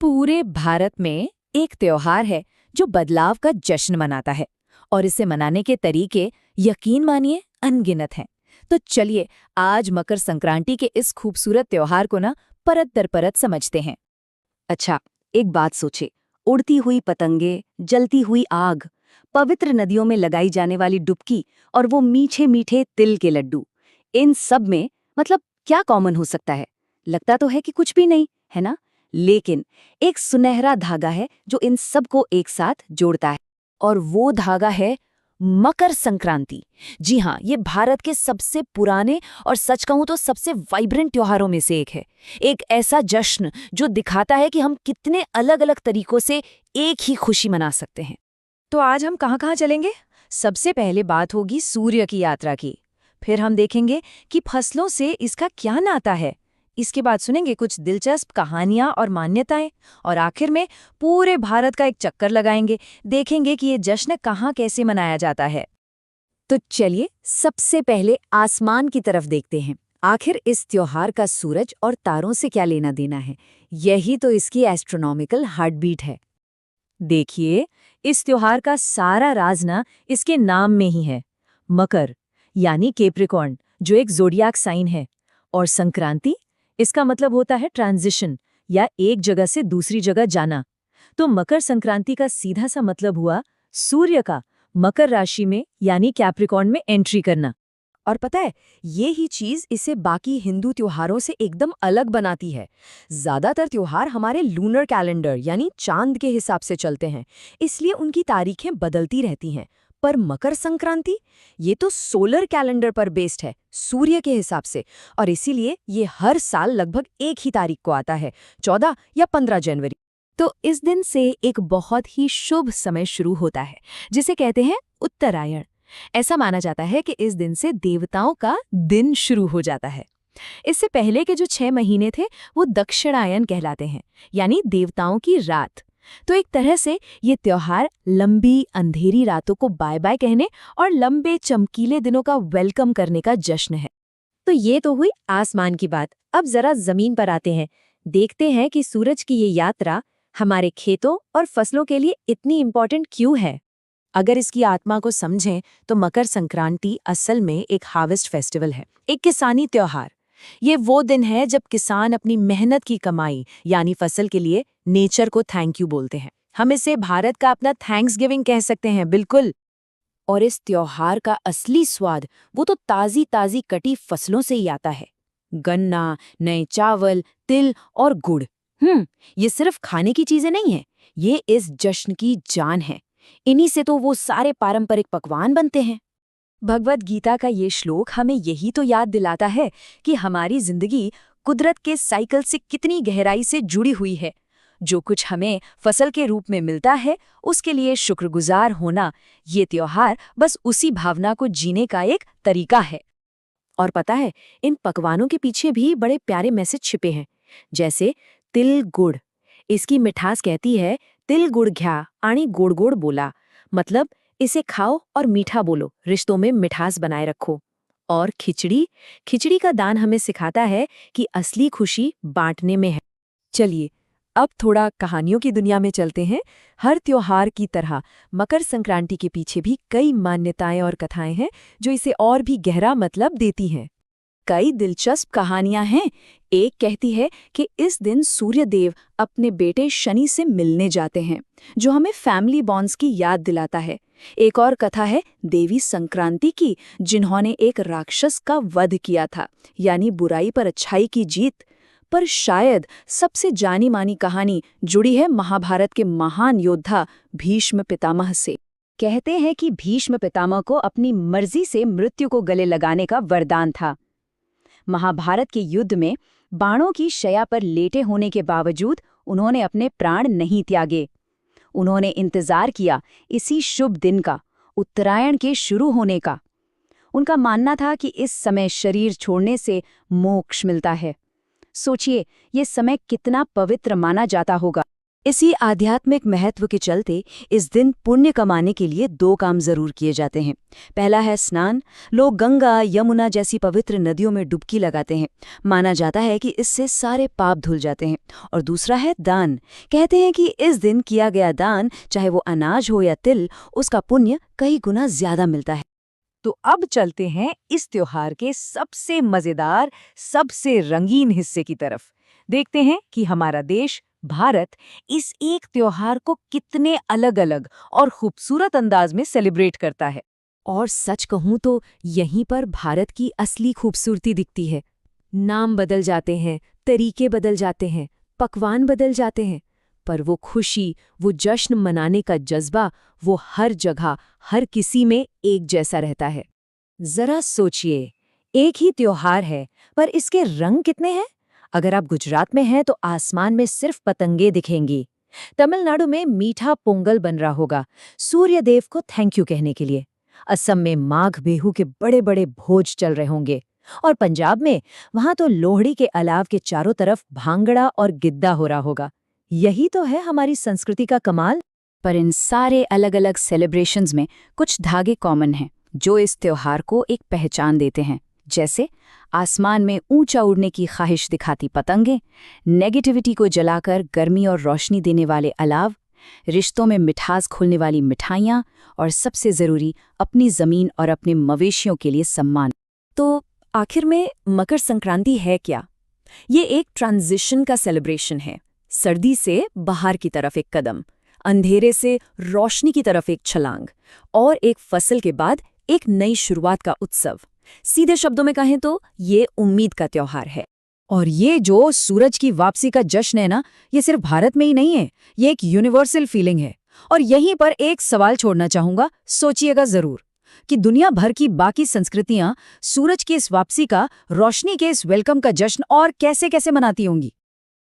पूरे भारत में एक त्योहार है जो बदलाव का जश्न मनाता है और इसे मनाने के तरीके यकीन मानिए अनगिनत हैं। तो चलिए आज मकर संक्रांति के इस खूबसूरत त्योहार को ना परत दर परत समझते हैं। अच्छा, एक बात सोचे। उड़ती हुई पतंगे, जलती हुई आग, पवित्र नदियों में लगाई जाने वाली डुबकी और वो मीठे मीठे तिल के लड्डू, इन सब में मतलब क्या कॉमन हो सकता है? लगता तो है कि कुछ भी नहीं, है ना? लेकिन एक सुनहरा धागा है जो इन सब को एक साथ जोड़ता है। और वो धागा है मकर संक्रांति। जी हाँ, ये भारत के सबसे पुराने और सच कहूं तो सबसे वाइब्रेंट त्योहारों में से एक है। एक ऐसा जश्न जो दिखाता है कि हम कितने अलग अलग तरीकों से एक ही खुशी मना सकते हैं। तो आज हम कहाँ कहाँ चलेंगे? सबसे पहले बात होगी सूर्य की यात्रा की। फिर हम देखेंगे कि फसलों से इसका क्या नाता है। इसके बाद सुनेंगे कुछ दिलचस्प कहानियां और मान्यताएं। और आखिर में पूरे भारत का एक चक्कर लगाएंगे, देखेंगे कि ये जश्न कहाँ कैसे मनाया जाता है। तो चलिए सबसे पहले आसमान की तरफ देखते हैं। आखिर इस त्योहार का सूरज और तारों से क्या लेना देना है? यही तो इसकी एस्ट्रोनॉमिकल हार्टबीट है। देखिए, इस त्योहार का सारा राज ना इसके नाम में ही है। मकर यानी कैप्रिकॉर्न, जो एक ज़ोडियाक साइन है, और संक्रांति, इसका मतलब होता है ट्रांजिशन या एक जगह से दूसरी जगह जाना। तो मकर संक्रांति का सीधा सा मतलब हुआ सूर्य का मकर राशि में यानी कैप्रिकॉर्न में एंट्री करना। और पता है, ये ही चीज इसे बाकी हिंदू त्योहारों से एकदम अलग बनाती है। ज्यादातर त्योहार हमारे लूनर कैलेंडर यानी चांद के हिसाब से चलते हैं, इसलिए उनकी तारीखें बदलती रहती हैं। पर मकर संक्रांति ये तो सोलर कैलेंडर पर बेस्ड है, सूर्य के हिसाब से, और इसीलिए ये हर साल लगभग एक ही तारीख को आता है, 14 या 15 जनवरी। तो इस दिन से एक बहुत ही शुभ समय शुरू होता है, जिसे कहते हैं उत्तरायण। ऐसा माना जाता है कि इस दिन से देवताओं का दिन शुरू हो जाता है। इससे पहले के जो 6 महीने थे वो दक्षिणायन कहलाते हैं, यानी देवताओं की रात। तो एक तरह से ये त्योहार लंबी अंधेरी रातों को बाय बाय कहने और लंबे चमकीले दिनों का वेलकम करने का जश्न है। तो ये तो हुई आसमान की बात। अब जरा जमीन पर आते हैं। देखते हैं कि सूरज की ये यात्रा हमारे खेतों और फसलों के लिए इतनी इम्पोर्टेंट क्यों है। अगर इसकी आत्मा को समझें तो मकर संक्रांति असल में एक हार्वेस्ट फेस्टिवल है, एक किसानी त्योहार। ये वो दिन है जब किसान अपनी मेहनत की कमाई यानी फसल के लिए नेचर को थैंक यू बोलते हैं। हम इसे भारत का अपना थैंक्स गिविंग कह सकते हैं, बिल्कुल। और इस त्योहार का असली स्वाद वो तो ताजी ताजी कटी फसलों से ही आता है। गन्ना, नए चावल, तिल और गुड़। ये सिर्फ खाने की चीजें नहीं है, ये इस जश्न की जान है। इन्हीं से तो वो सारे पारंपरिक पकवान बनते हैं। भगवद गीता का ये श्लोक हमें यही तो याद दिलाता है कि हमारी जिंदगी कुदरत के साइकिल से कितनी गहराई से जुड़ी हुई है। जो कुछ हमें फसल के रूप में मिलता है, उसके लिए शुक्रगुजार होना, ये त्योहार बस उसी भावना को जीने का एक तरीका है। और पता है, इन पकवानों के पीछे भी बड़े प्यारे मैसेज छिपे हैं। जैसे तिल गुड़, इसकी मिठास कहती है तिल गुड़ घ्या आणी गोड़ गोड़ बोला, मतलब इसे खाओ और मीठा बोलो, रिश्तों में मिठास बनाए रखो। और खिचड़ी, खिचड़ी का दान हमें सिखाता है कि असली खुशी बांटने में है। चलिए अब थोड़ा कहानियों की दुनिया में चलते हैं। हर त्योहार की तरह मकर संक्रांति के पीछे भी कई मान्यताएं और कथाएं हैं जो इसे और भी गहरा मतलब देती हैं। कई दिलचस्प कहानियां हैं। एक कहती है कि इस दिन सूर्य देव अपने बेटे शनि से मिलने जाते हैं, जो हमें फैमिली बॉन्ड्स की याद दिलाता है। एक और कथा है देवी संक्रांति की, जिन्होंने एक राक्षस का वध किया था, यानी बुराई पर अच्छाई की जीत। पर शायद सबसे जानी मानी कहानी जुड़ी है महाभारत के महान योद्धा भीष्म पितामह से। कहते हैं कि भीष्म पितामह को अपनी मर्जी से मृत्यु को गले लगाने का वरदान था। महाभारत के युद्ध में बाणों की शया पर लेटे होने के बावजूद उन्होंने अपने प्राण नहीं त्यागे। उन्होंने इंतजार किया इसी शुभ दिन का, उत्तरायण के शुरू होने का। उनका मानना था कि इस समय शरीर छोड़ने से मोक्ष मिलता है। सोचिए, ये समय कितना पवित्र माना जाता होगा। इसी आध्यात्मिक महत्व के चलते इस दिन पुण्य कमाने के लिए 2 काम जरूर किए जाते हैं। पहला है स्नान। लोग गंगा, यमुना जैसी पवित्र नदियों में डुबकी लगाते हैं। माना जाता है कि इससे सारे पाप धुल जाते हैं। और दूसरा है दान। कहते हैं कि इस दिन किया गया दान, चाहे वो अनाज हो या तिल, उसका पुण्य कई गुना ज्यादा मिलता है। तो अब चलते हैं इस त्योहार के सबसे मजेदार, सबसे रंगीन हिस्से की तरफ। देखते हैं कि हमारा देश भारत इस एक त्योहार को कितने अलग-अलग और खूबसूरत अंदाज में सेलिब्रेट करता है। और सच कहूं तो यहीं पर भारत की असली खूबसूरती दिखती है। नाम बदल जाते हैं, तरीके बदल जाते हैं, पकवान बदल जाते हैं, पर वो खुशी, वो जश्न मनाने का जज्बा, वो हर जगह, हर किसी में एक जैसा रहता है। जरा सोचिए, एक ही त्योहार है, पर इसके रंग कितने हैं? अगर आप गुजरात में हैं तो आसमान में सिर्फ पतंगे दिखेंगी। तमिलनाडु में मीठा पोंगल बन रहा होगा, सूर्य देव को थैंक यू कहने के लिए। असम में माघ बिहू के बड़े बड़े भोज चल रहे होंगे। और पंजाब में, वहां तो लोहड़ी के अलाव के चारों तरफ भांगड़ा और गिद्दा हो रहा होगा। यही तो है हमारी संस्कृति का कमाल। पर इन सारे अलग-अलग सेलिब्रेशंस में कुछ धागे कॉमन हैं, जो इस त्योहार को एक पहचान देते हैं। जैसे आसमान में ऊंचा उड़ने की ख्वाहिश दिखाती पतंगे, नेगेटिविटी को जलाकर गर्मी और रोशनी देने वाले अलाव, रिश्तों में मिठास घोलने वाली मिठाइयाँ, और सबसे ज़रूरी, अपनी ज़मीन और अपने मवेशियों के लिए सम्मान। तो आखिर में मकर संक्रांति है क्या? ये एक ट्रांजिशन का सेलिब्रेशन है। सर्दी से बाहर की तरफ एक कदम, अंधेरे से रोशनी की तरफ एक छलांग, और एक फसल के बाद एक नई शुरुआत का उत्सव। सीधे शब्दों में कहें तो ये उम्मीद का त्योहार है। और ये जो सूरज की वापसी का जश्न है ना, ये सिर्फ भारत में ही नहीं है, ये एक यूनिवर्सल फीलिंग है। और यहीं पर एक सवाल छोड़ना चाहूंगा, सोचिएगा जरूर कि दुनिया भर की बाकी संस्कृतियां सूरज की इस वापसी का, रोशनी के इस वेलकम का जश्न और कैसे कैसे मनाती होंगी।